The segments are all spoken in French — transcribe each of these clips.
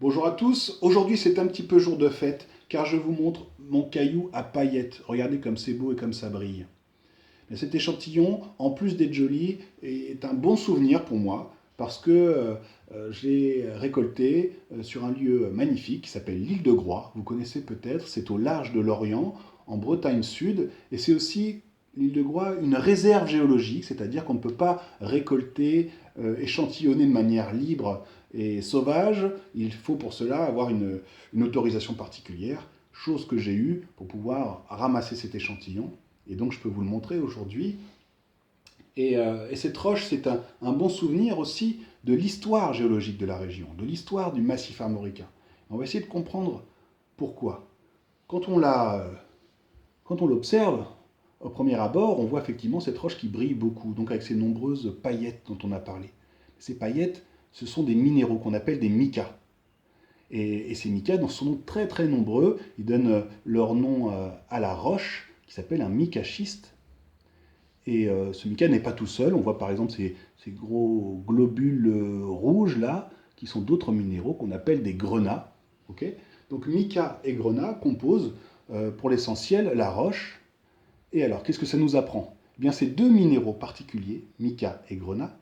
Bonjour à tous, aujourd'hui c'est un petit peu jour de fête car je vous montre mon caillou à paillettes. Regardez comme c'est beau et comme ça brille. Mais cet échantillon, en plus d'être joli, est un bon souvenir pour moi parce que je l'ai récolté sur un lieu magnifique qui s'appelle l'île de Groix. Vous connaissez peut-être, c'est au large de l'Orient, en Bretagne Sud, et c'est aussi l'île de Groix une réserve géologique, c'est-à-dire qu'on ne peut pas récolter, échantillonner de manière libre et sauvage. Il faut pour cela avoir une autorisation particulière, chose que j'ai eue pour pouvoir ramasser cet échantillon. Et donc je peux vous le montrer aujourd'hui. Et cette roche, c'est un bon souvenir aussi de l'histoire géologique de la région, de l'histoire du massif armoricain. On va essayer de comprendre pourquoi. Quand on l'observe, au premier abord, on voit effectivement cette roche qui brille beaucoup, donc avec ces nombreuses paillettes dont on a parlé. Ces paillettes, ce sont des minéraux qu'on appelle des micas. Et ces micas sont très très nombreux. Ils donnent leur nom à la roche, qui s'appelle un micaschiste. Et ce mica n'est pas tout seul. On voit par exemple ces gros globules rouges là, qui sont d'autres minéraux qu'on appelle des grenats. Ok. Donc mica et grenat composent pour l'essentiel la roche. Et alors, qu'est-ce que ça nous apprend? Eh bien, ces deux minéraux particuliers, mica et grenat,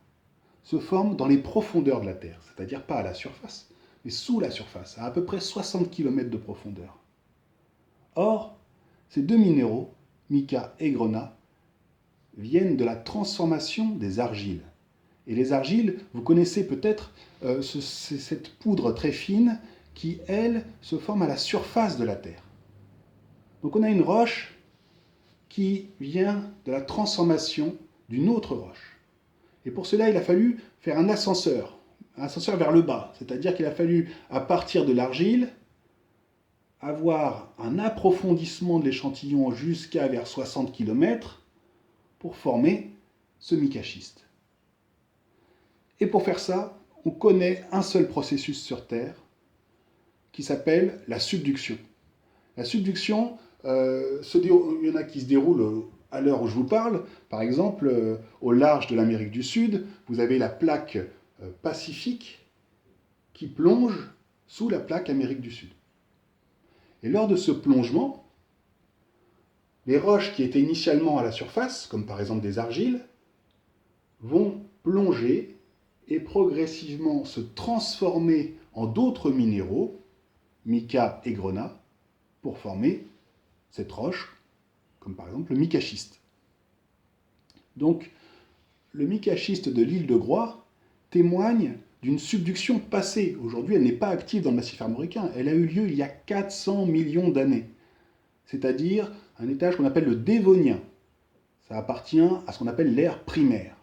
se forment dans les profondeurs de la Terre, c'est-à-dire pas à la surface, mais sous la surface, à peu près 60 km de profondeur. Or, ces deux minéraux, mica et grenat, viennent de la transformation des argiles. Et les argiles, vous connaissez peut-être cette poudre très fine qui, elle, se forme à la surface de la Terre. Donc on a une roche qui vient de la transformation d'une autre roche. Et pour cela, il a fallu faire un ascenseur vers le bas. C'est-à-dire qu'il a fallu, à partir de l'argile, avoir un approfondissement de l'échantillon jusqu'à vers 60 km pour former ce micaschiste. Et pour faire ça, on connaît un seul processus sur Terre qui s'appelle la subduction. La subduction, il y en a qui se déroulent à l'heure où je vous parle. Par exemple, au large de l'Amérique du Sud, vous avez la plaque pacifique qui plonge sous la plaque Amérique du Sud. Et lors de ce plongement, les roches qui étaient initialement à la surface, comme par exemple des argiles, vont plonger et progressivement se transformer en d'autres minéraux, mica et grenat, pour former cette roche, comme par exemple le micaschiste. Donc, le micaschiste de l'île de Groix témoigne d'une subduction passée. Aujourd'hui, elle n'est pas active dans le massif armoricain. Elle a eu lieu il y a 400 millions d'années. C'est-à-dire un étage qu'on appelle le Dévonien. Ça appartient à ce qu'on appelle l'ère primaire.